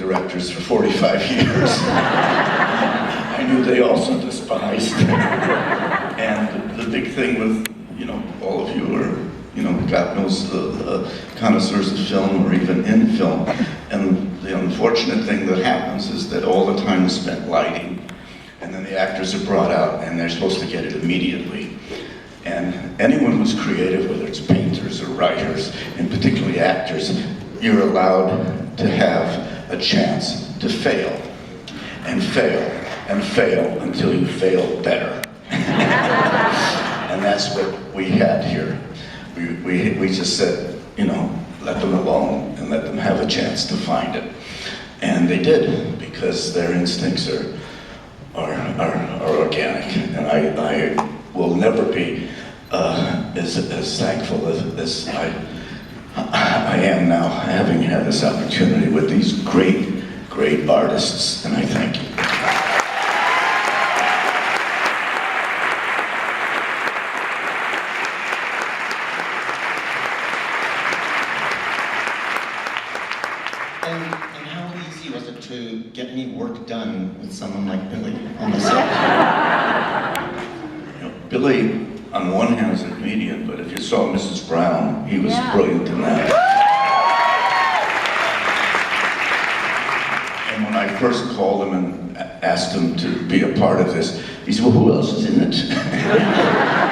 directors for 45 years. I knew they also despised. And the big thing with, you know, all of you are, you know, God knows connoisseurs of film or even in film. And the unfortunate thing that happens is that all the time is spent lighting, and then the actors are brought out and they're supposed to get it immediately. And anyone who's creative, whether it's painters or writers, and particularly actors, you're allowed to have a chance to fail, and fail, and fail until you fail better. And that's what we had here. We just said, you know, let them alone and let them have a chance to find it. And they did, because their instincts are organic. And I will never be as thankful as I am now, having had this opportunity with these great artists, and I thank you. And how easy was it to get any work done with someone like Billy on the set? You know, Billy, on one hand, is a comedian, but if you saw Mrs. Brown, he was brilliant in that. And when I first called him and asked him to be a part of this, he said, well, who else is in it?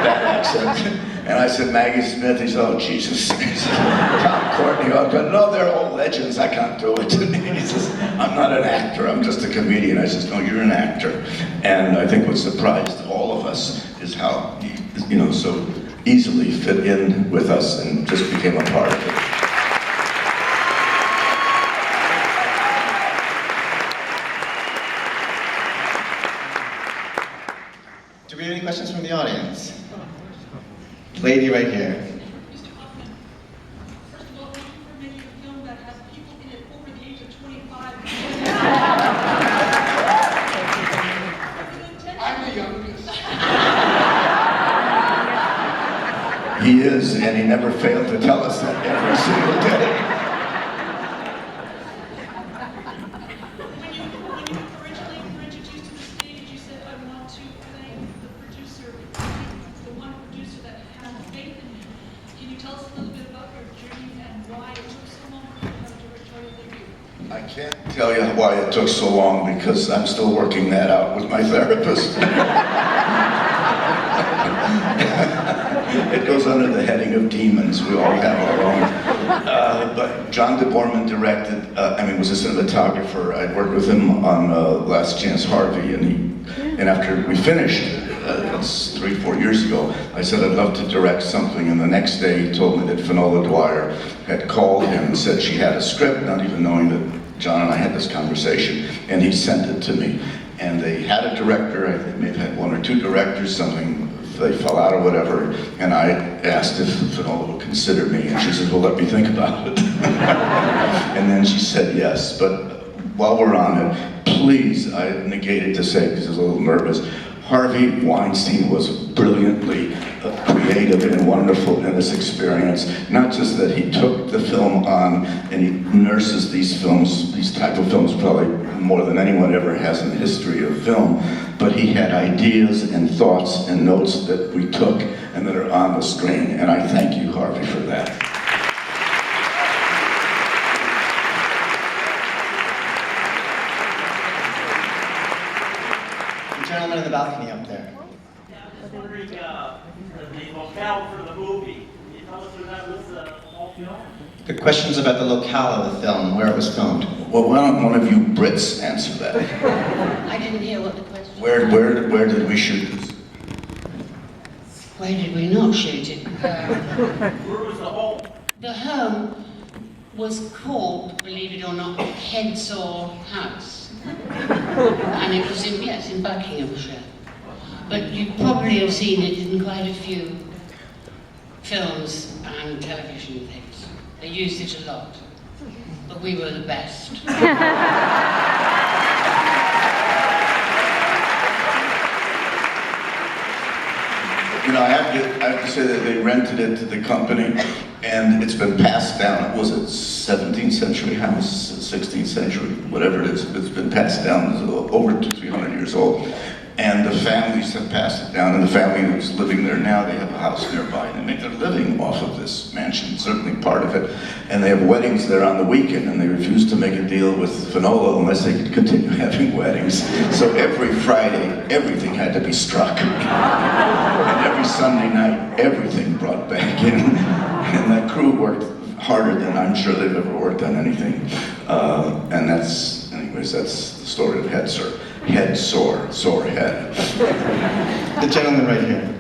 That accent. And I said, Maggie Smith. He said, oh, Jesus. He said, Tom Courtney. I said, no, they're all legends. I can't do it. He says, I'm not an actor. I'm just a comedian. I said, no, you're an actor. And I think what surprised all of us is how he, you know, so easily fit in with us and just became a part of it. Do we have any questions from the audience? Lady right here. Mr. Hoffman, first of all, thank you for making a film that has people in it over the age of 25. I'm the youngest. He is, and he never failed to tell us that every single day. When you originally were introduced to the stage, you said, I want to thank the producer, the one producer that had faith in you. Can you tell us a little bit about your journey and why it took so long for you to have a directorial debut? I can't tell you why it took so long, because I'm still working that out with my therapist. It goes under the heading of demons. We all have our own. But John DeBorman directed, was a cinematographer. I'd worked with him on Last Chance Harvey, and after we finished, that's 3-4 years ago, I said I'd love to direct something, and the next day he told me that Finola Dwyer had called him and said she had a script, not even knowing that John and I had this conversation, and he sent it to me. And they had a director, I think they may have had 1 or 2 directors, something, they fell out or whatever, and I asked if Finola would consider me, and she said, well, let me think about it. And then she said yes, but while we're on it, please, I negated to say, because I was a little nervous, Harvey Weinstein was brilliantly creative and wonderful in this experience. Not just that he took the film on and he nurses these films, these type of films probably more than anyone ever has in the history of film, but he had ideas and thoughts and notes that we took and that are on the screen. And I thank you, Harvey, for that. Gentleman in the balcony up there. Yeah, I was wondering, the locale for the movie. Can you tell us where that was all filmed? The questions about the locale of the film, where it was filmed. Well, why don't one of you Brits answer that? I didn't hear what the question was. Where did we shoot this? Where did we not shoot it? Where was the home? The home was called, believe it or not, Kedsall House. And it was in Buckinghamshire. But you probably have seen it in quite a few films and television things. They used it a lot. But we were the best. You know, I have to say that they rented it to the company, And it's been passed down. Was it 17th century house, 16th century, whatever it is. It's been passed down. It's over 300 years old. And the families have passed it down, and the family who's living there now, they have a house nearby, and they make their living off of this mansion, certainly part of it. And they have weddings there on the weekend, and they refuse to make a deal with Finola unless they could continue having weddings. So every Friday, everything had to be struck. And every Sunday night, everything brought back in. And that crew worked harder than I'm sure they've ever worked on anything. And that's, anyways, that's the story of Head Sore. Head sore, sore head. The gentleman right here.